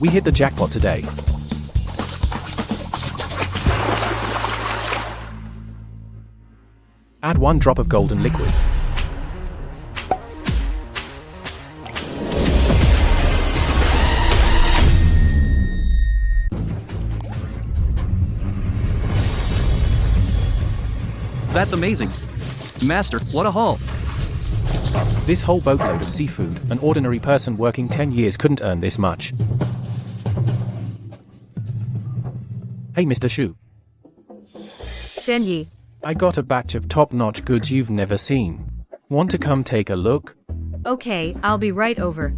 We hit the jackpot today. Add 1 drop of golden liquid. That's amazing. Master, what a haul. This whole boatload of seafood, an ordinary person working 10 years couldn't earn this much. Hey Mr. Shu. Shen-Yi. I got a batch of top-notch goods you've never seen. Want to come take a look? Okay, I'll be right over.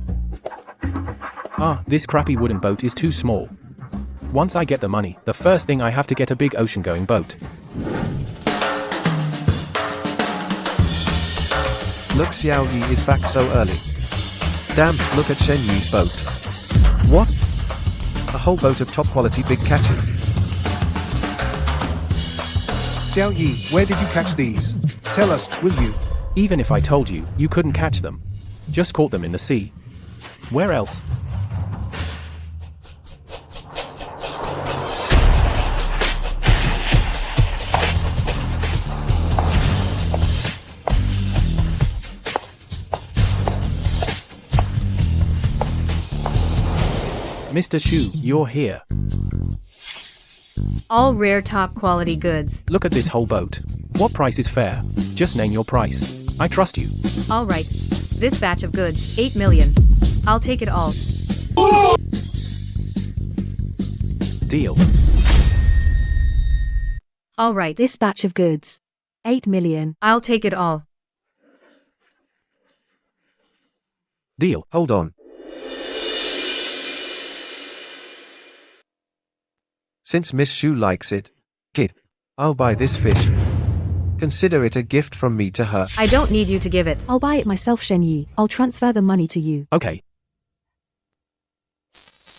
This crappy wooden boat is too small. Once I get the money, the first thing I have to get a big ocean-going boat. Look, Xiao Yi is back so early. Damn, look at Shen Yi's boat. What? A whole boat of top-quality big catches. Xiao Yi, where did you catch these? Tell us, will you? Even if I told you, you couldn't catch them. Just caught them in the sea. Where else? Mr. Shu, you're here. All rare top quality goods. Look at this whole boat. What price is fair? Just name your price. I trust you. Alright. This batch of goods, 8 million. I'll take it all. Deal. Alright. This batch of goods, 8 million. I'll take it all. Deal. Hold on. Since Miss Shu likes it, kid, I'll buy this fish. Consider it a gift from me to her. I don't need you to give it. I'll buy it myself, Shen-Yi. I'll transfer the money to you. Okay.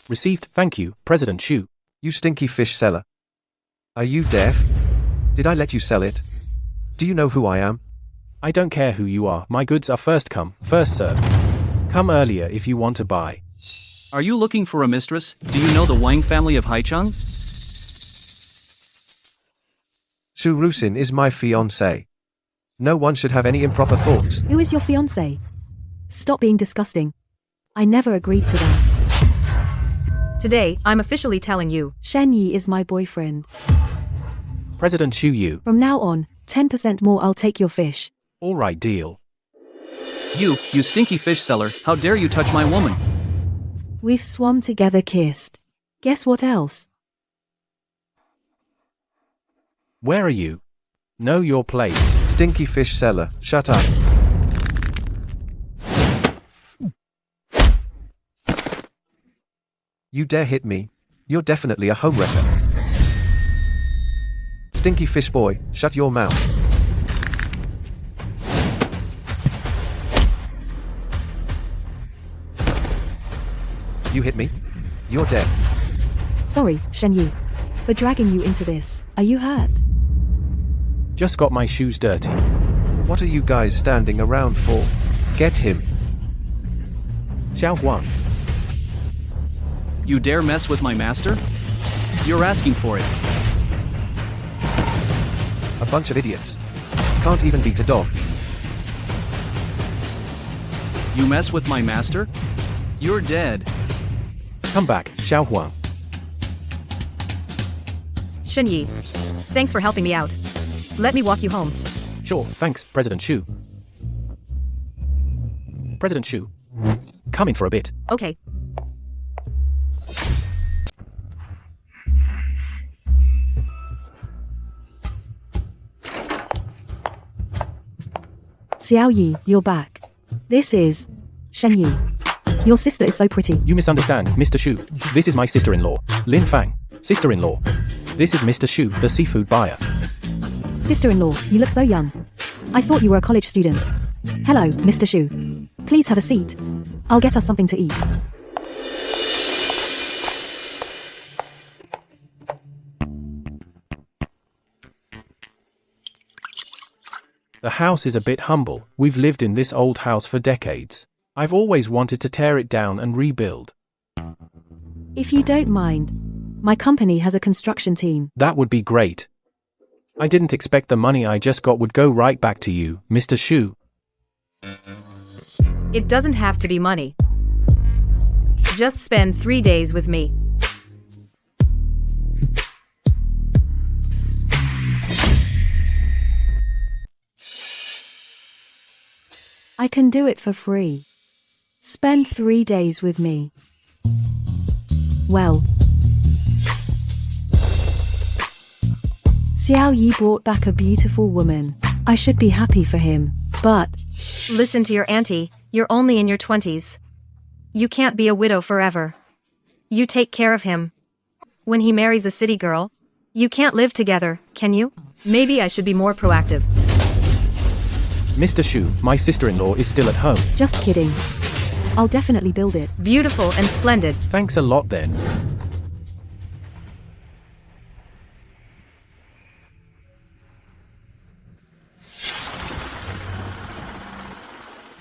Received, thank you, President Shu. You stinky fish seller. Are you deaf? Did I let you sell it? Do you know who I am? I don't care who you are, my goods are first come, first served. Come earlier if you want to buy. Are you looking for a mistress? Do you know the Wang family of Haicheng? Shu Rusin is my fiancé. No one should have any improper thoughts. Who is your fiancé? Stop being disgusting. I never agreed to that. Today, I'm officially telling you. Shen-Yi is my boyfriend. President Shu Yu. From now on, 10% more I'll take your fish. Alright, deal. You stinky fish seller, how dare you touch my woman? We've swum together, kissed. Guess what else? Where are you? Know your place. Stinky fish seller, shut up. You dare hit me? You're definitely a homewrecker. Stinky fish boy, shut your mouth. You hit me? You're dead. Sorry, Shen-Yi, for dragging you into this. Are you hurt? Just got my shoes dirty. What are you guys standing around for? Get him. Xiao Huang. You dare mess with my master? You're asking for it. A bunch of idiots. Can't even beat a dog. You mess with my master? You're dead. Come back, Xiao Huang. Shen-Yi. Thanks for helping me out. Let me walk you home. Sure, thanks, President Shu. President Shu. Come in for a bit. Okay. Xiao Yi, you're back. This is Shen-Yi. Your sister is so pretty. You misunderstand, Mr. Shu. This is my sister-in-law, Lin Fang. Sister-in-law. This is Mr. Shu, the seafood buyer. Sister-in-law, you look so young. I thought you were a college student. Hello, Mr. Shu. Please have a seat. I'll get us something to eat. The house is a bit humble. We've lived in this old house for decades. I've always wanted to tear it down and rebuild. If you don't mind, my company has a construction team. That would be great. I didn't expect the money I just got would go right back to you, Mr. Shu. It doesn't have to be money. Just spend 3 days with me. I can do it for free. Spend 3 days with me. Well, Xiao Yi brought back a beautiful woman. I should be happy for him, but Listen to your auntie, you're only in your 20s. You can't be a widow forever. You take care of him. When he marries a city girl, you can't live together, can you? Maybe I should be more proactive. Mr. Shu, my sister-in-law is still at home. just kidding. I'll definitely build it. Beautiful and splendid. Thanks a lot then.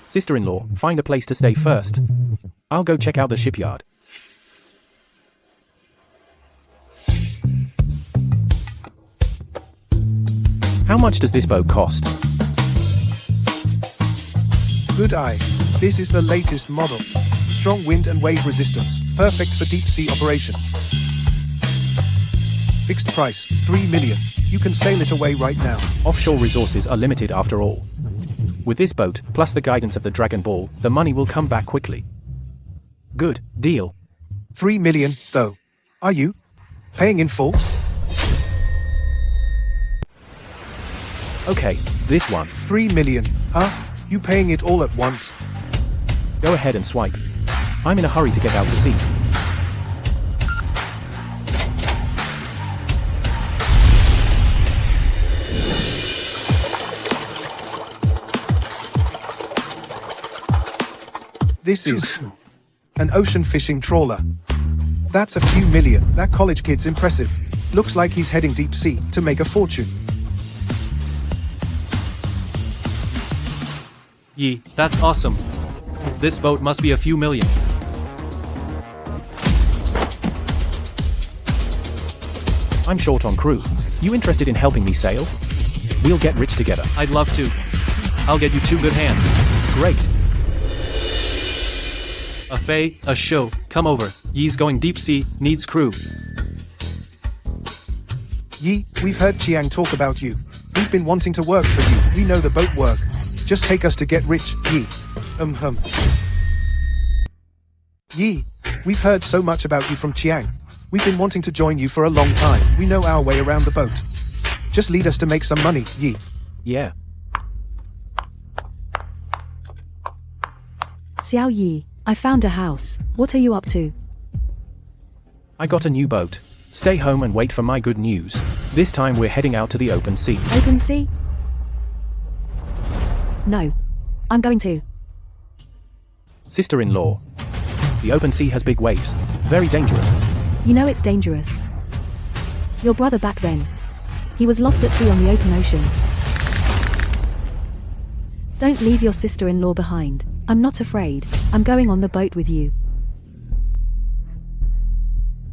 Sister-in-law, find a place to stay first. I'll go check out the shipyard. How much does this boat cost? Good eye. This is the latest model. Strong wind and wave resistance. Perfect for deep sea operations. Fixed price, 3 million. You can sail it away right now. Offshore resources are limited after all. With this boat, plus the guidance of the Dragon Ball, the money will come back quickly. Good deal. 3 million, though. Are you paying in full? Okay, this one. 3 million, huh? You paying it all at once? Go ahead and swipe. I'm in a hurry to get out to sea. This is an ocean fishing trawler. That's a few million. That college kid's impressive. Looks like he's heading deep sea to make a fortune. Yi, that's awesome. This boat must be a few million. I'm short on crew. You interested in helping me sail? We'll get rich together. I'd love to. I'll get you 2 good hands. Great. A Faye, a show, come over. Yi's going deep sea, needs crew. Yi, we've heard Chiang talk about you. We've been wanting to work for you. We know the boat work. Just take us to get rich, Yi. Yi, we've heard so much about you from Chiang. We've been wanting to join you for a long time. We know our way around the boat. Just lead us to make some money, Yi. Yeah. Xiao Yi, I found a house. What are you up to? I got a new boat. Stay home and wait for my good news. This time we're heading out to the open sea. Open sea? No. I'm going to. Sister-in-law. The open sea has big waves. Very dangerous. You know it's dangerous. Your brother back then. He was lost at sea on the open ocean. Don't leave your sister-in-law behind. I'm not afraid. I'm going on the boat with you.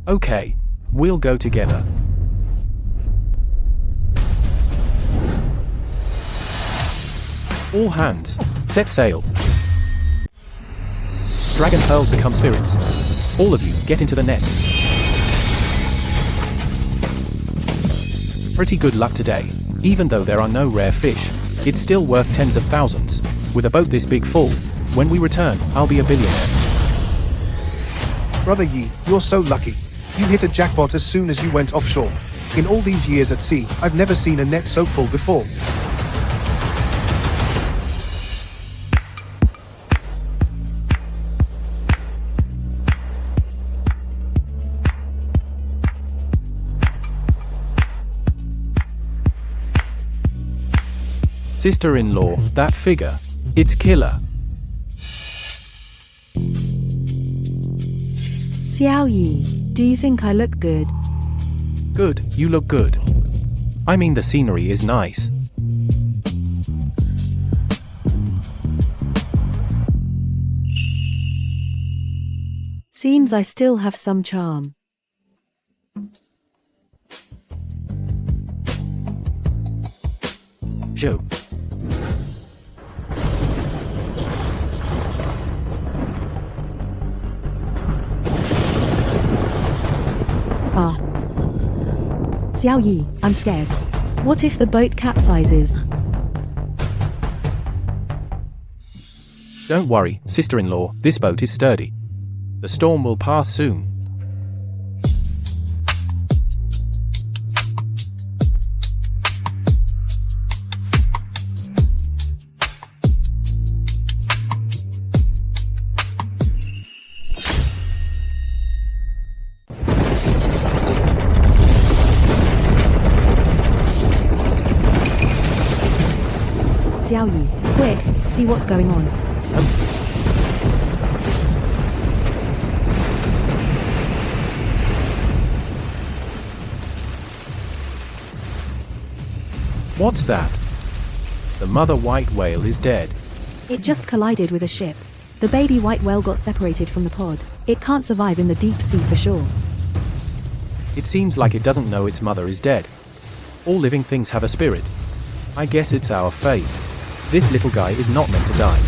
Okay. We'll go together. All hands. Set sail. Dragon pearls become spirits. All of you, get into the net. Pretty good luck today. Even though there are no rare fish, it's still worth tens of thousands. With a boat this big full, when we return, I'll be a billionaire. Brother Yi, you're so lucky. You hit a jackpot as soon as you went offshore. In all these years at sea, I've never seen a net so full before. Sister-in-law, that figure. It's killer. Xiao Yi, do you think I look good? Good, you look good. I mean the scenery is nice. Seems I still have some charm. Show. Ah. Xiao Yi, I'm scared. What if the boat capsizes? Don't worry, sister-in-law, this boat is sturdy. The storm will pass soon. Xiao Yi, quick, see what's going on. What's that? The mother white whale is dead. It just collided with a ship. The baby white whale got separated from the pod. It can't survive in the deep sea for sure. It seems like it doesn't know its mother is dead. All living things have a spirit. I guess it's our fate. This little guy is not meant to die.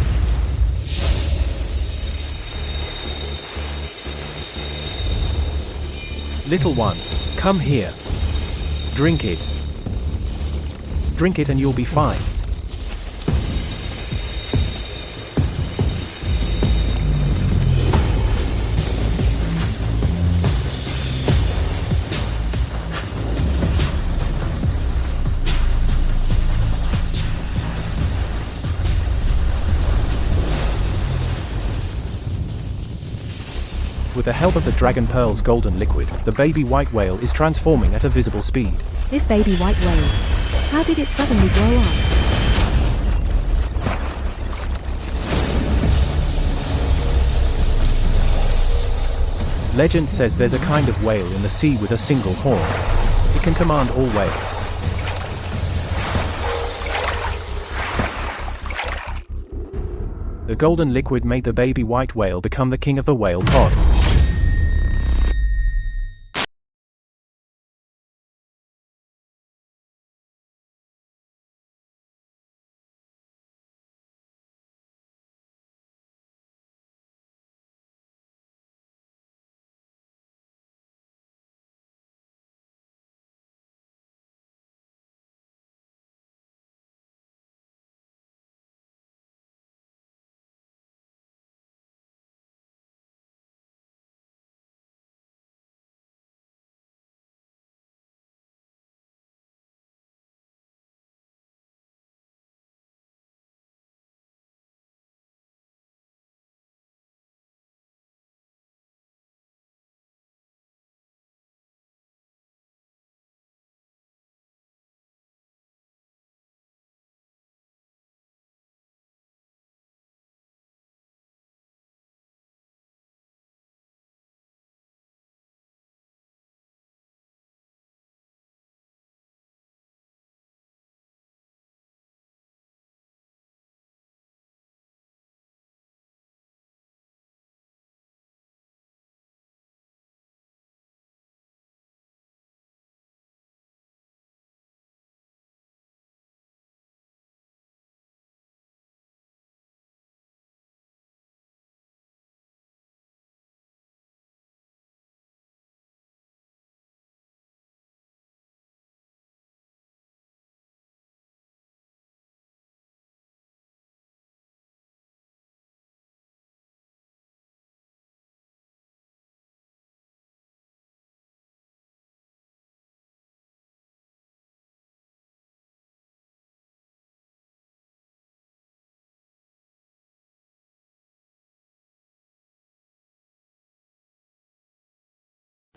Little one, come here. Drink it. Drink it and you'll be fine. With the help of the dragon pearl's golden liquid, the baby white whale is transforming at a visible speed. This baby white whale. How did it suddenly grow up? Legend says there's a kind of whale in the sea with a single horn. It can command all whales. The golden liquid made the baby white whale become the king of the whale pod.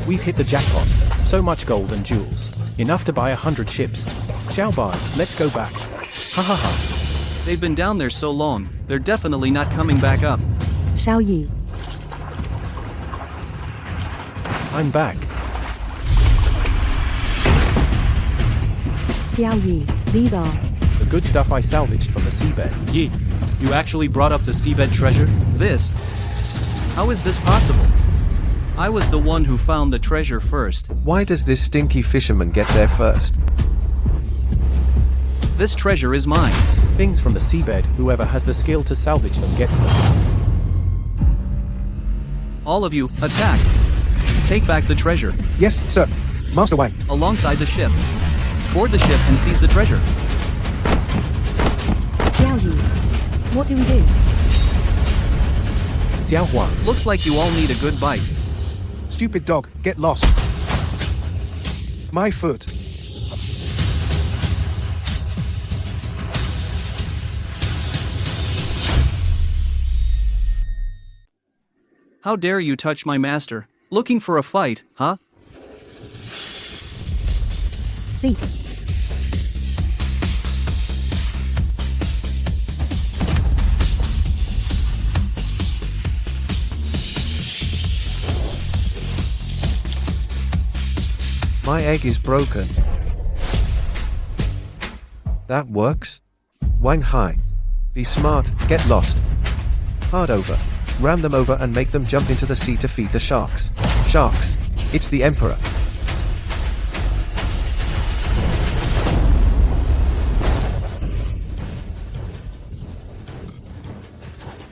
We've hit the jackpot. So much gold and jewels. Enough to buy 100 ships. Shall buy, let's go back. Ha ha ha. They've been down there so long, they're definitely not coming back up. Xiao Yi. I'm back. Xiao Yi, these are. The good stuff I salvaged from the seabed. Yi, you actually brought up the seabed treasure? This? How is this possible? I was the one who found the treasure first. Why does this stinky fisherman get there first? This treasure is mine. Things from the seabed, whoever has the skill to salvage them gets them. All of you, attack. Take back the treasure. Yes, sir. Master Wang. Alongside the ship. Board the ship and seize the treasure. Xiao Yi, what do we do? Xiao Huan. Looks like you all need a good bite. Stupid dog, get lost. My foot. How dare you touch my master? Looking for a fight, huh? See. My egg is broken. That works. Wang Hai. Be smart, get lost. Hard over. Ram them over and make them jump into the sea to feed the sharks. Sharks. It's the Emperor.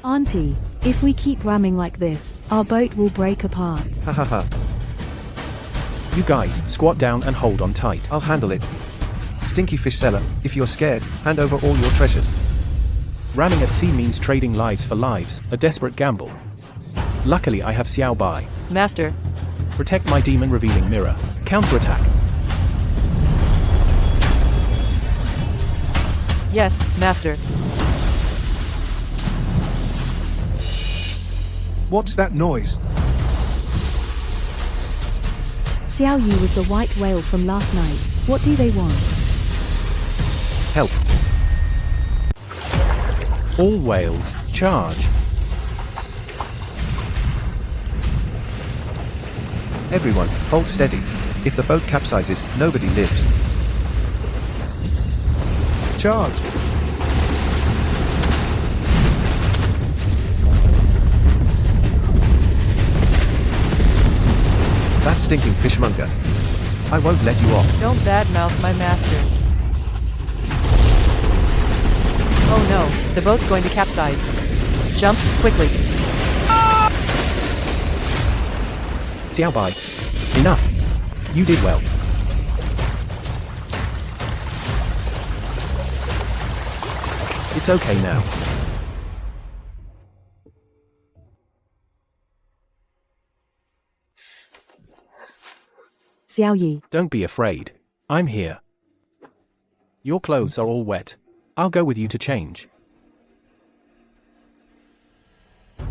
Auntie, if we keep ramming like this, our boat will break apart. Ha ha ha. You guys, squat down and hold on tight. I'll handle it. Stinky fish seller, if you're scared, hand over all your treasures. Ramming at sea means trading lives for lives, a desperate gamble. Luckily I have Xiao Bai. Master. Protect my demon revealing mirror. Counterattack. Yes, Master. What's that noise? Xiao Yi was the white whale from last night. What do they want? Help. All whales, charge. Everyone, hold steady. If the boat capsizes, nobody lives. Charge. That stinking fishmonger. I won't let you off. Don't badmouth my master. Oh no, the boat's going to capsize. Jump, quickly. Xiao Bai. Enough. You did well. It's okay now. Xiao Yi. Don't be afraid. I'm here. Your clothes are all wet. I'll go with you to change. The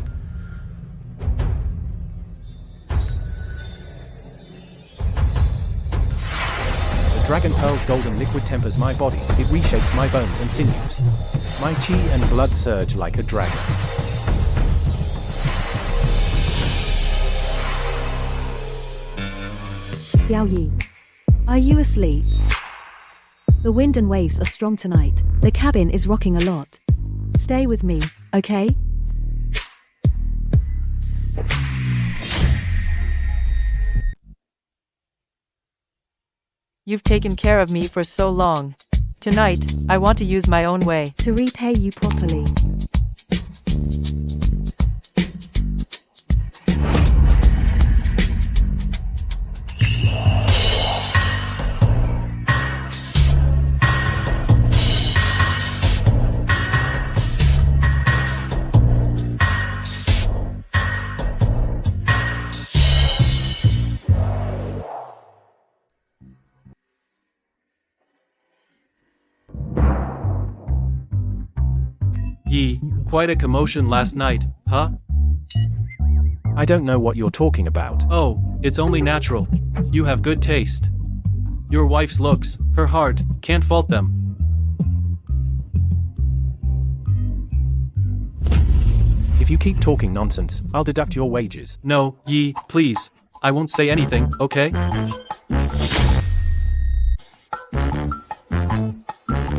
dragon pearl's golden liquid tempers my body. It reshapes my bones and sinews. My chi and blood surge like a dragon. Xiao Yi. Are you asleep? The wind and waves are strong tonight. The cabin is rocking a lot. Stay with me, okay? You've taken care of me for so long. Tonight, I want to use my own way. To repay you properly. Yi, quite a commotion last night, huh? I don't know what you're talking about. Oh, it's only natural. You have good taste. Your wife's looks, her heart, can't fault them. If you keep talking nonsense, I'll deduct your wages. No, Yi, please. I won't say anything, okay?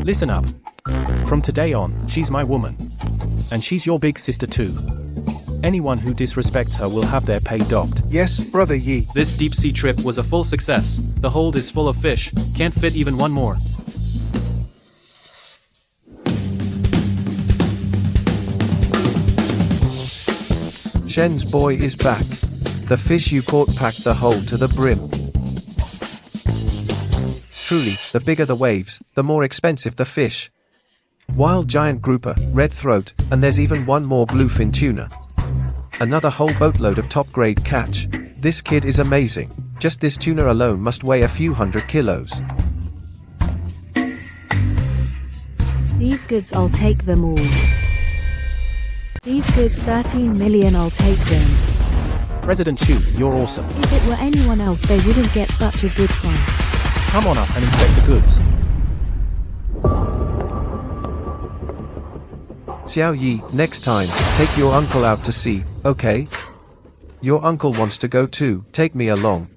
Listen up. From today on, she's my woman. And she's your big sister too. Anyone who disrespects her will have their pay docked. Yes, brother Yi. This deep sea trip was a full success. The hold is full of fish, can't fit even one more. Shen's boy is back. The fish you caught packed the hold to the brim. Truly, the bigger the waves, the more expensive the fish. Wild giant grouper, red throat, and there's even one more bluefin tuna. Another whole boatload of top-grade catch. This kid is amazing. Just this tuna alone must weigh a few hundred kilos. These goods, I'll take them all. These goods, 13 million, I'll take them. President Shu, you're awesome. If it were anyone else, they wouldn't get such a good price. Come on up and inspect the goods. Xiao Yi, next time, take your uncle out to sea, okay? Your uncle wants to go too, take me along.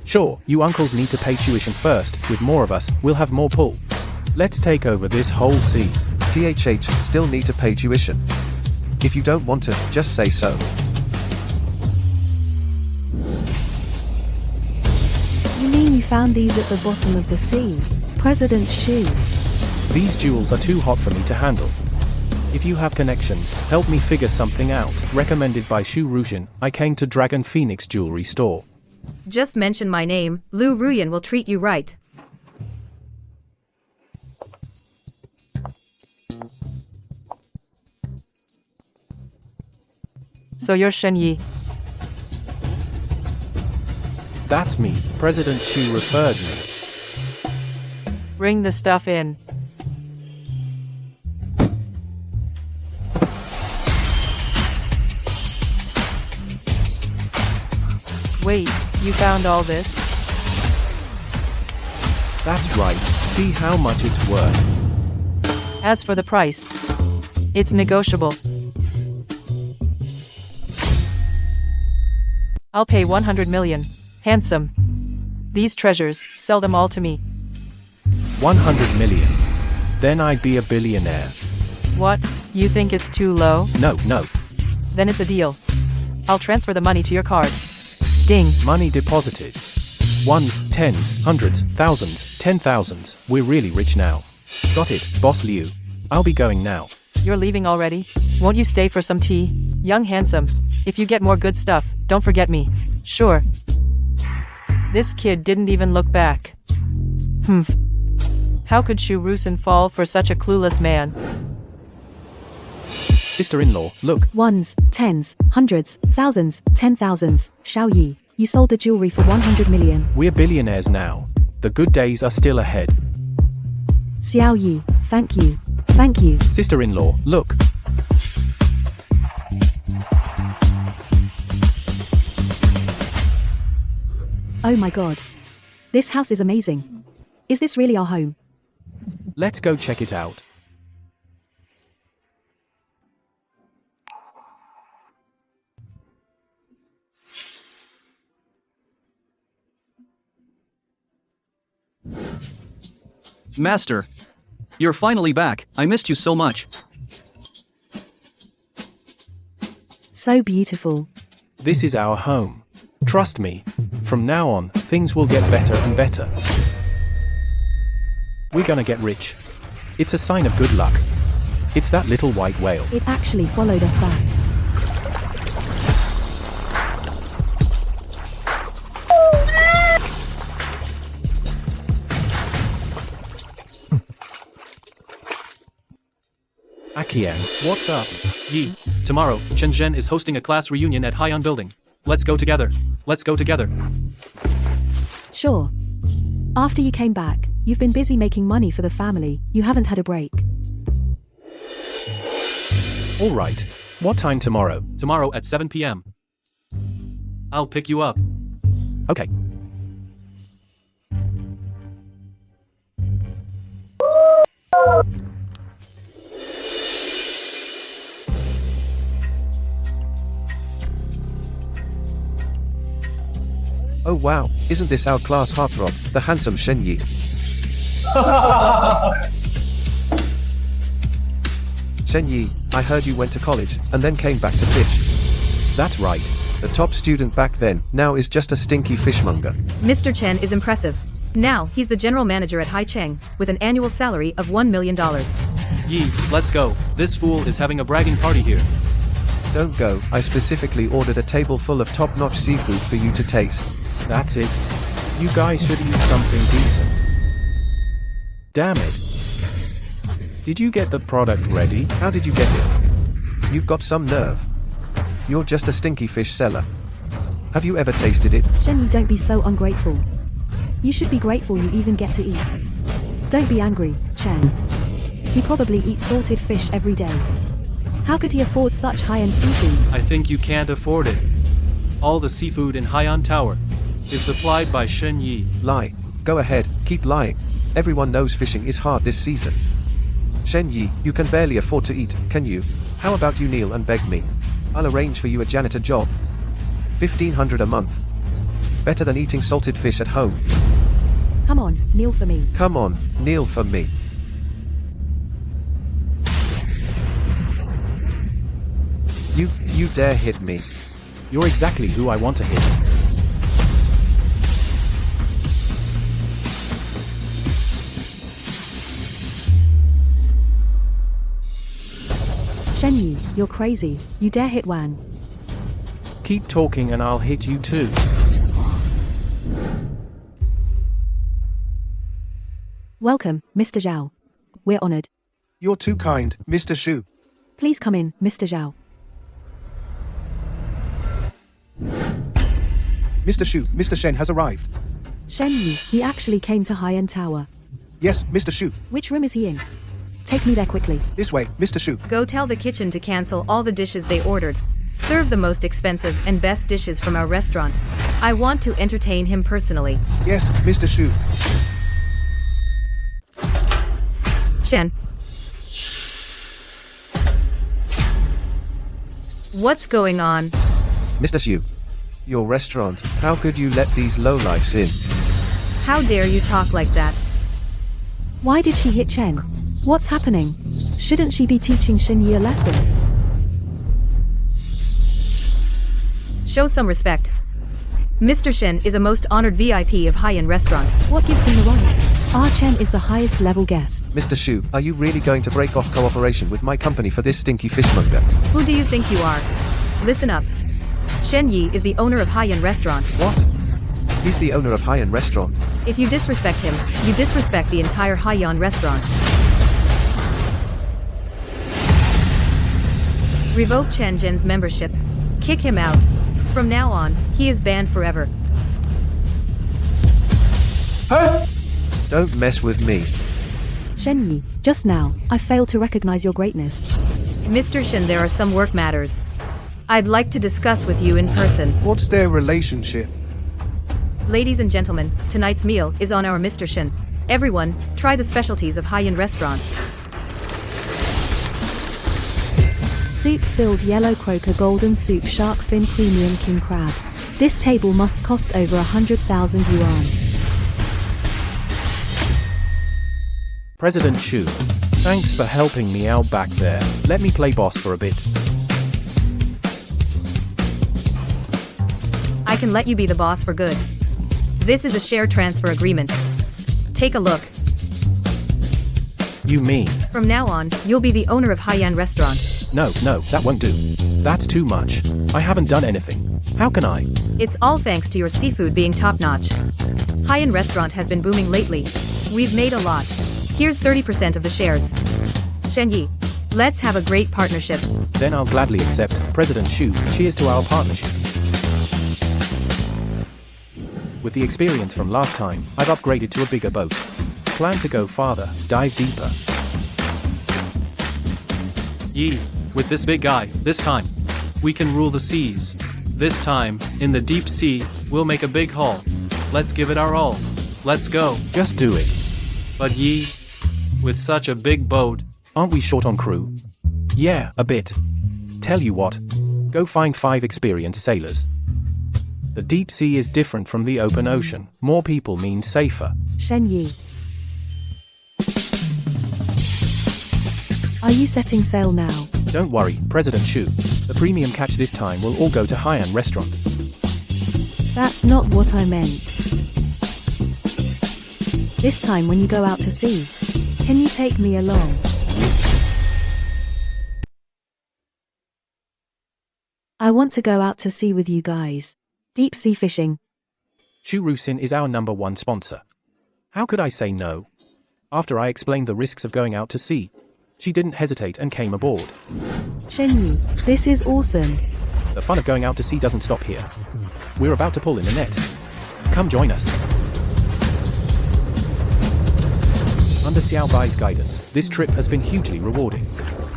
Sure, you uncles need to pay tuition first. With more of us, we'll have more pull. Let's take over this whole sea. THH, still need to pay tuition. If you don't want to, just say so. You mean you found these at the bottom of the sea? President Shu. These jewels are too hot for me to handle. If you have connections, help me figure something out. Recommended by Shu Ruxian, I came to Dragon Phoenix Jewelry Store. Just mention my name, Lu Ruyan will treat you right. So you're Shen Yi. That's me, President Shu referred me. Bring the stuff in. Wait, you found all this? That's right, see how much it's worth. As for the price, it's negotiable. I'll pay 100 million. Handsome. These treasures, sell them all to me. 100 million. Then I'd be a billionaire. What? You think it's too low? No. Then it's a deal. I'll transfer the money to your card. Ding. Money deposited. Ones, tens, hundreds, thousands, 10,000s. We're really rich now. Got it, Boss Liu. I'll be going now. You're leaving already? Won't you stay for some tea? Young handsome. If you get more good stuff, don't forget me. Sure. This kid didn't even look back. How could Shu Rusin fall for such a clueless man? Sister-in-law, look. Ones, tens, hundreds, thousands, 10,000s. Xiao Yi, you sold the jewelry for 100 million. We're billionaires now. The good days are still ahead. Xiao Yi, thank you. Thank you. Sister-in-law, look. Oh my god. This house is amazing. Is this really our home? Let's go check it out. Master, you're finally back. I missed you so much. So beautiful. This is our home. Trust me. From now on, things will get better and better. We're gonna get rich. It's a sign of good luck. It's that little white whale. It actually followed us back. Akian, what's up? Yi, tomorrow, Shenzhen is hosting a class reunion at Haiyan Building. Let's go together. Let's go together. Sure. After you came back, you've been busy making money for the family. You haven't had a break. Alright. What time tomorrow? Tomorrow at 7 p.m. I'll pick you up. Okay. Oh wow, isn't this our class heartthrob, the handsome Shen Yi? Shen Yi, I heard you went to college, and then came back to fish. That's right. The top student back then, now is just a stinky fishmonger. Mr. Chen is impressive. Now, he's the general manager at Haicheng, with an annual salary of $1 million. Yi, let's go. This fool is having a bragging party here. Don't go, I specifically ordered a table full of top-notch seafood for you to taste. That's it. You guys should eat something decent. Damn it. Did you get the product ready? How did you get it? You've got some nerve. You're just a stinky fish seller. Have you ever tasted it? Shen Yi, don't be so ungrateful. You should be grateful you even get to eat. Don't be angry, Chen. He probably eats salted fish every day. How could he afford such high-end seafood? I think you can't afford it. All the seafood in Haiyan Tower is supplied by Shen Yi. Lie. Go ahead, keep lying. Everyone knows fishing is hard this season. Shen Yi, you can barely afford to eat, can you? How about you kneel and beg me? I'll arrange for you a janitor job. 1,500 a month. Better than eating salted fish at home. Come on, kneel for me. Come on, kneel for me. You dare hit me. You're exactly who I want to hit. Shen Yi, you're crazy. You dare hit Wan. Keep talking and I'll hit you too. Welcome, Mr. Zhao. We're honored. You're too kind, Mr. Shu. Please come in, Mr. Zhao. Mr. Shu, Mr. Shen has arrived. Shen Yi, he actually came to Haiyan Tower. Yes, Mr. Shu. Which room is he in? Take me there quickly. This way, Mr. Shu. Go tell the kitchen to cancel all the dishes they ordered. Serve the most expensive and best dishes from our restaurant. I want to entertain him personally. Yes, Mr. Shu. Shen. What's going on? Mr. Shu. Your restaurant, how could you let these lowlifes in? How dare you talk like that? Why did she hit Chen? What's happening? Shouldn't she be teaching Shen Yi a lesson? Show some respect. Mr. Shen is a most honored VIP of Haiyan Restaurant. What gives him the right? Our Chen is the highest level guest. Mr. Shu, are you really going to break off cooperation with my company for this stinky fishmonger? Who do you think you are? Listen up. Shen Yi is the owner of Haiyan Restaurant. What? He's the owner of Haiyan Restaurant. If you disrespect him, you disrespect the entire Haiyan Restaurant. Revoke Chen Zhen's membership. Kick him out. From now on, he is banned forever. Don't mess with me. Shen Yi, just now, I failed to recognize your greatness. Mr. Shen, there are some work matters I'd like to discuss with you in person. What's their relationship? Ladies and gentlemen, tonight's meal is on our Mr. Shen. Everyone, try the specialties of Haiyan Restaurant. Soup-filled yellow croaker golden soup shark fin premium king crab. This table must cost over 100,000 yuan. President Shu, thanks for helping me out back there. Let me play boss for a bit. I can let you be the boss for good. This is a share transfer agreement. Take a look. You mean? From now on, you'll be the owner of Haiyan Restaurant. No, that won't do. That's too much. I haven't done anything. How can I? It's all thanks to your seafood being top-notch. Haiyan Restaurant has been booming lately. We've made a lot. Here's 30% of the shares. Shen Yi, let's have a great partnership. Then I'll gladly accept. President Shu, cheers to our partnership. With the experience from last time, I've upgraded to a bigger boat. Plan to go farther, dive deeper. Yi, with this big guy, this time, we can rule the seas. This time, in the deep sea, we'll make a big haul. Let's give it our all. Let's go. Just do it. But Yi, with such a big boat, Aren't we short on crew? Yeah, a bit. Tell you what. Go find 5 experienced sailors. The deep sea is different from the open ocean. More people means safer. Shen Yi. Are you setting sail now? Don't worry, President Shu. The premium catch this time will all go to Haiyan restaurant. That's not what I meant. This time when you go out to sea, can you take me along? I want to go out to sea with you guys. Deep sea fishing. Shu Rusin is our #1 sponsor. How could I say no? After I explained the risks of going out to sea, she didn't hesitate and came aboard. Shenyi, this is awesome. The fun of going out to sea doesn't stop here. We're about to pull in the net. Come join us. Under Xiao Bai's guidance, this trip has been hugely rewarding.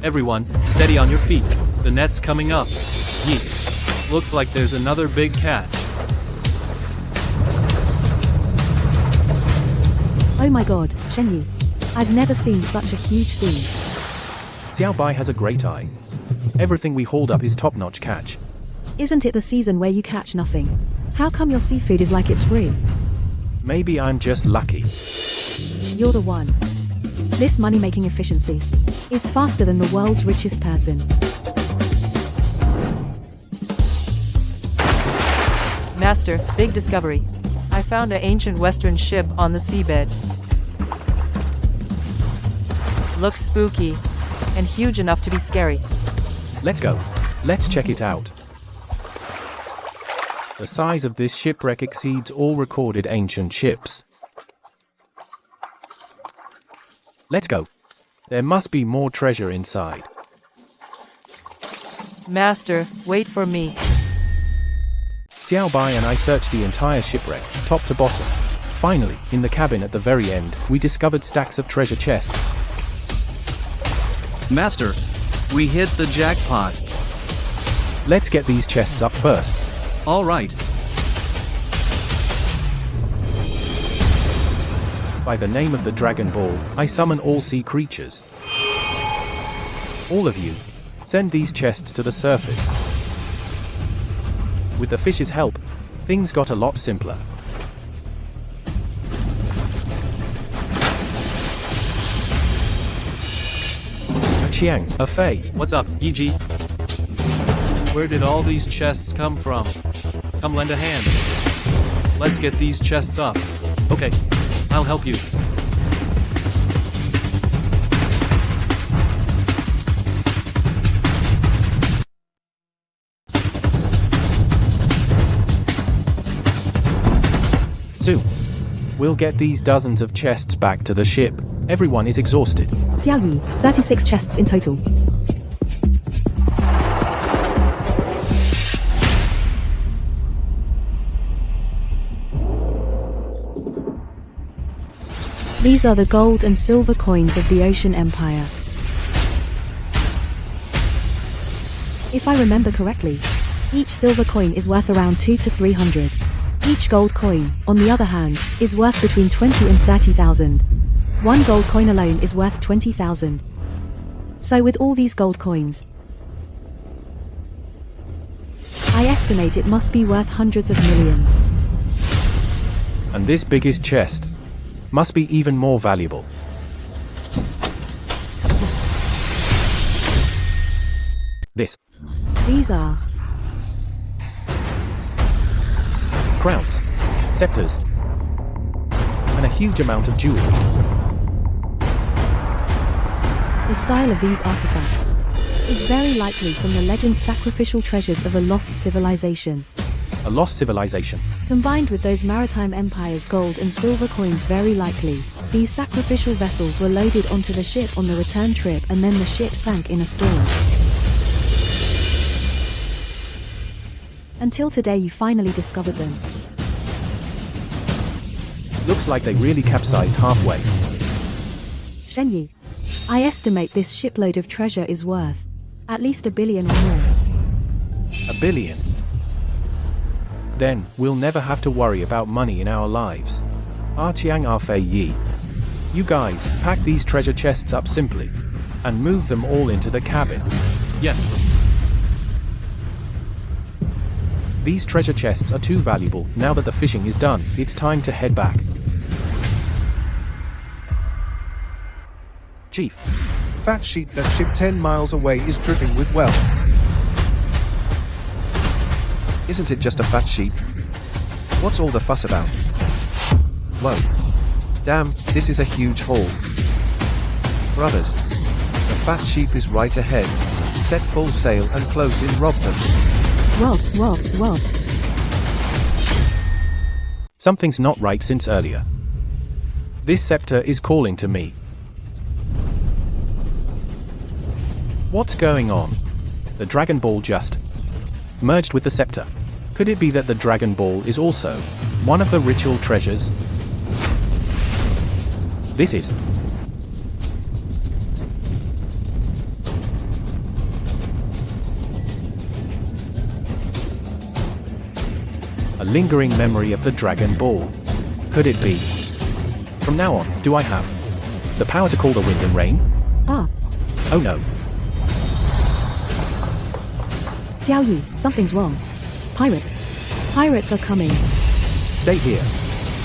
Everyone, steady on your feet. The net's coming up. Yeet. Looks like there's another big catch. Oh my god, Shenyi. I've never seen such a huge sea. Xiao Bai has a great eye. Everything we hauled up is top-notch catch. Isn't it the season where you catch nothing? How come your seafood is like it's free? Maybe I'm just lucky. You're the one. This money-making efficiency is faster than the world's richest person. Master, big discovery. I found an ancient western ship on the seabed. Looks spooky, and huge enough to be scary. Let's go. Let's check it out. The size of this shipwreck exceeds all recorded ancient ships. Let's go. There must be more treasure inside. Master, wait for me. Xiao Bai and I searched the entire shipwreck, top to bottom. Finally, in the cabin at the very end, we discovered stacks of treasure chests. Master, we hit the jackpot. Let's get these chests up first. All right. By the name of the Dragon Ball, I summon all sea creatures. All of you, send these chests to the surface. With the fish's help, things got a lot simpler. A Chiang, a Fei. What's up, Yi? Where did all these chests come from? Come lend a hand. Let's get these chests up. Okay, I'll help you. Soon, we'll get these dozens of chests back to the ship. Everyone is exhausted. Xiao Yi, 36 chests in total. These are the gold and silver coins of the Ocean Empire. If I remember correctly, each silver coin is worth around 2 to 300. Each gold coin, on the other hand, is worth between 20 and 30,000. One gold coin alone is worth 20,000. So with all these gold coins, I estimate it must be worth hundreds of millions. And this biggest chest must be even more valuable. These are crowns, scepters, and a huge amount of jewels. the style of these artifacts is very likely from the legend's sacrificial treasures of a lost civilization. A lost civilization. Combined with those maritime empires' gold and silver coins, very likely, these sacrificial vessels were loaded onto the ship on the return trip, and then the ship sank in a storm. Until today you finally discovered them. Looks like they really capsized halfway. Shenyi, I estimate this shipload of treasure is worth at least $1 billion or more. $1 billion. Then, we'll never have to worry about money in our lives. Chiang Fei Yi. You guys, pack these treasure chests up simply, and move them all into the cabin. Yes. These treasure chests are too valuable. Now that the fishing is done, it's time to head back. Chief, Fat sheep that ship 10 miles away is dripping with wealth. Isn't it just a fat sheep? What's all the fuss about? Whoa. Damn, this is a huge haul. Brothers, the fat sheep is right ahead. Set full sail and close in, rob them. Wealth. Something's not right since earlier. This scepter is calling to me. What's going on? The Dragon Ball just merged with the scepter. Could it be that the Dragon Ball is also one of the ritual treasures? This is a lingering memory of the Dragon Ball. Could it be? From now on, do I have the power to call the wind and rain? Ah, Oh no. Xiao Yu, something's wrong. Pirates are coming. Stay here.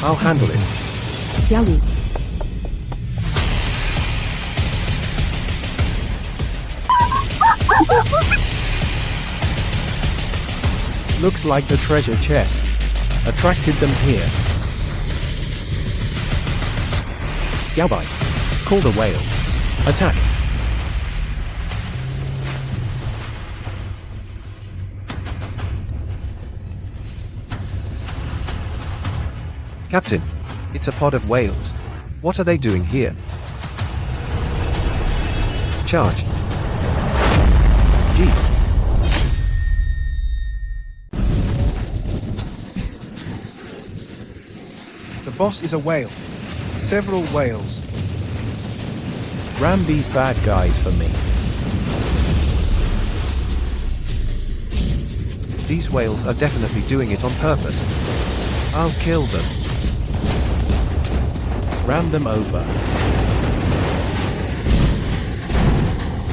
I'll handle it. Xiao Yu, Looks like the treasure chest attracted them here. Xiaobai, call the whales. Attack. Captain, it's a pod of whales. What are they doing here? Charge. Jeez. The boss is a whale. Several whales. Ram these bad guys for me. These whales are definitely doing it on purpose. I'll kill them. Ram them over.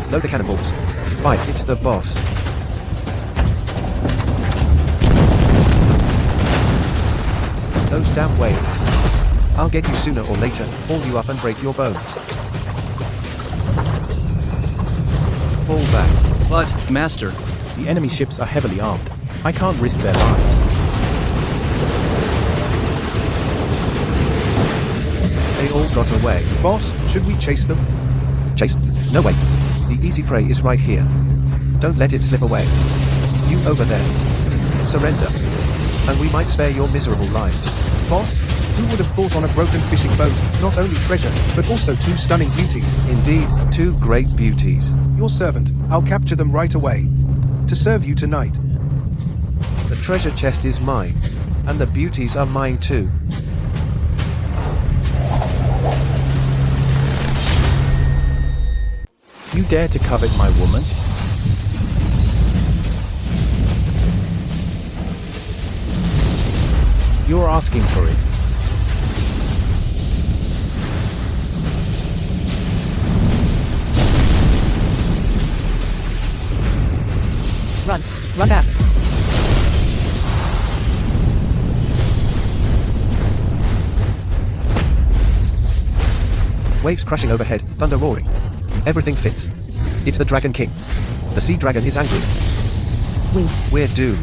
Load the cannonballs. Fight, it's the boss. Those damn whales. I'll get you sooner or later, haul you up and break your bones. Fall back. But, Master, The enemy ships are heavily armed. I can't risk their lives. They all got away. Boss, should we chase them? Chase? No way. The easy prey is right here. Don't let it slip away. You over there. Surrender. And we might spare your miserable lives. Boss, who would have thought on a broken fishing boat, not only treasure, but also two stunning beauties? Indeed, two great beauties. Your servant, I'll capture them right away. To serve you tonight. The treasure chest is mine. And the beauties are mine too. You dare to covet my woman? You're asking for it. Run fast. Waves crashing overhead, thunder roaring. Everything fits. It's the Dragon King. The sea dragon is angry. We're doomed.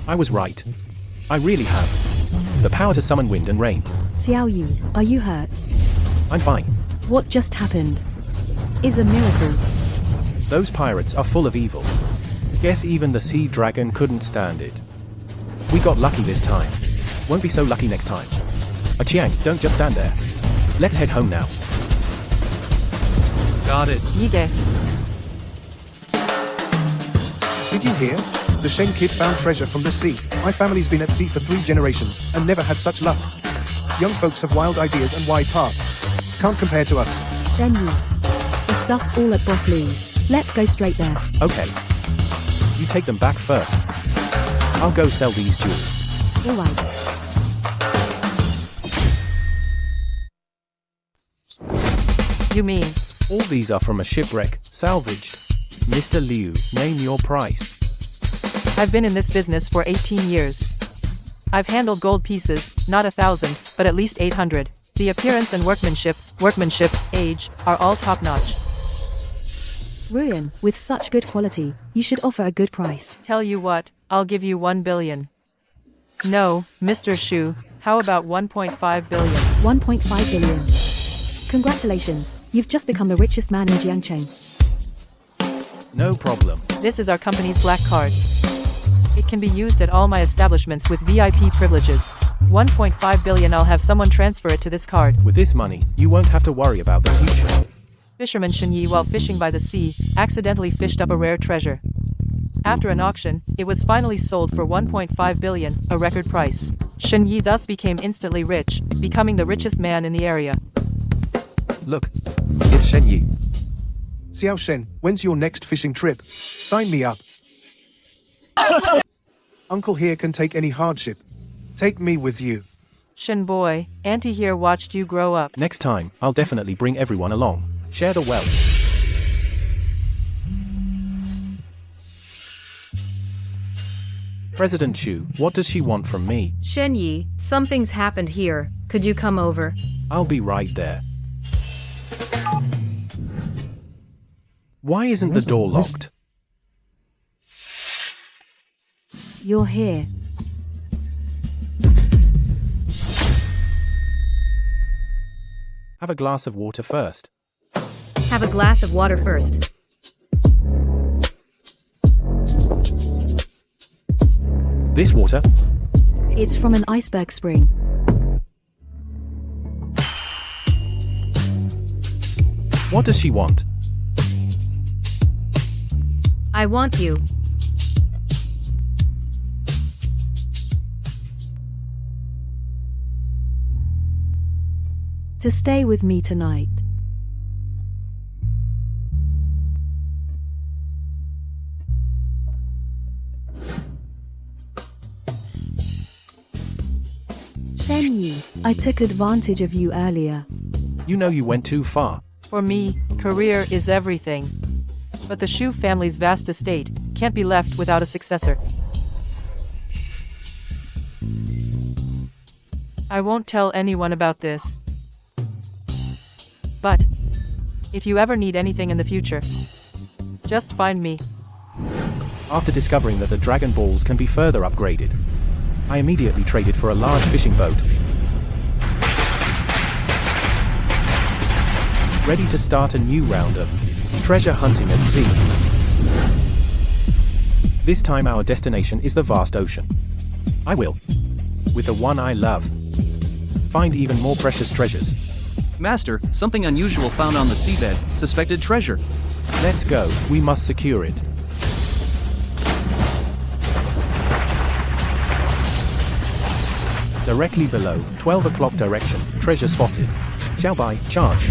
I was right. I really have the power to summon wind and rain. Xiao Yu, are you hurt? I'm fine. What just happened is a miracle. Those pirates are full of evil. Guess even the sea dragon couldn't stand it. We got lucky this time. Won't be so lucky next time. Chiang, don't just stand there. Let's head home now. Got it. Yige. Did you hear? The Shen kid found treasure from the sea. My family's been at sea for 3 generations, and never had such luck. Young folks have wild ideas and wide paths. Can't compare to us. Shen Yu, the stuff's all at Boss Lou's. Let's go straight there. Okay. You take them back first. I'll go sell these jewels. Alright. You mean? All these are from a shipwreck, salvaged. Mr. Liu, name your price. I've been in this business for 18 years. I've handled gold pieces, not 1,000, but at least 800. The appearance and workmanship, age, are all top-notch. Ruin, with such good quality, you should offer a good price. Tell you what, I'll give you 1 billion. No, Mr. Shu, how about 1.5 billion? 1.5 billion. Congratulations, you've just become the richest man in Jiangcheng. No problem. This is our company's black card. It can be used at all my establishments with VIP privileges. 1.5 billion. I'll have someone transfer it to this card. With this money, you won't have to worry about the future. Fisherman Shen Yi, while fishing by the sea, accidentally fished up a rare treasure. After an auction, it was finally sold for 1.5 billion, a record price. Shen Yi thus became instantly rich, becoming the richest man in the area. Look, it's Shen Yi. Xiao Shen, when's your next fishing trip? Sign me up. Uncle here can take any hardship. Take me with you. Shen boy, Auntie here watched you grow up. Next time, I'll definitely bring everyone along. Share the wealth. President Shu, what does she want from me? Shen Yi, something's happened here. Could you come over? I'll be right there. Why isn't the door locked? You're here. Have a glass of water first. Have a glass of water first. This water? It's from an iceberg spring. What does she want? I want you. To stay with me tonight. Shen Yi, I took advantage of you earlier. You know you went too far. For me, career is everything. But the Shu family's vast estate can't be left without a successor. I won't tell anyone about this. But if you ever need anything in the future, just find me. After discovering that the Dragon Balls can be further upgraded, I immediately traded for a large fishing boat. Ready to start a new round of treasure hunting at sea. This time our destination is the vast ocean. I will, with the one I love, find even more precious treasures. Master, something unusual found on the seabed. Suspected treasure. Let's go, we must secure it. Directly below, 12 o'clock direction, treasure spotted. Xiaobai, charge.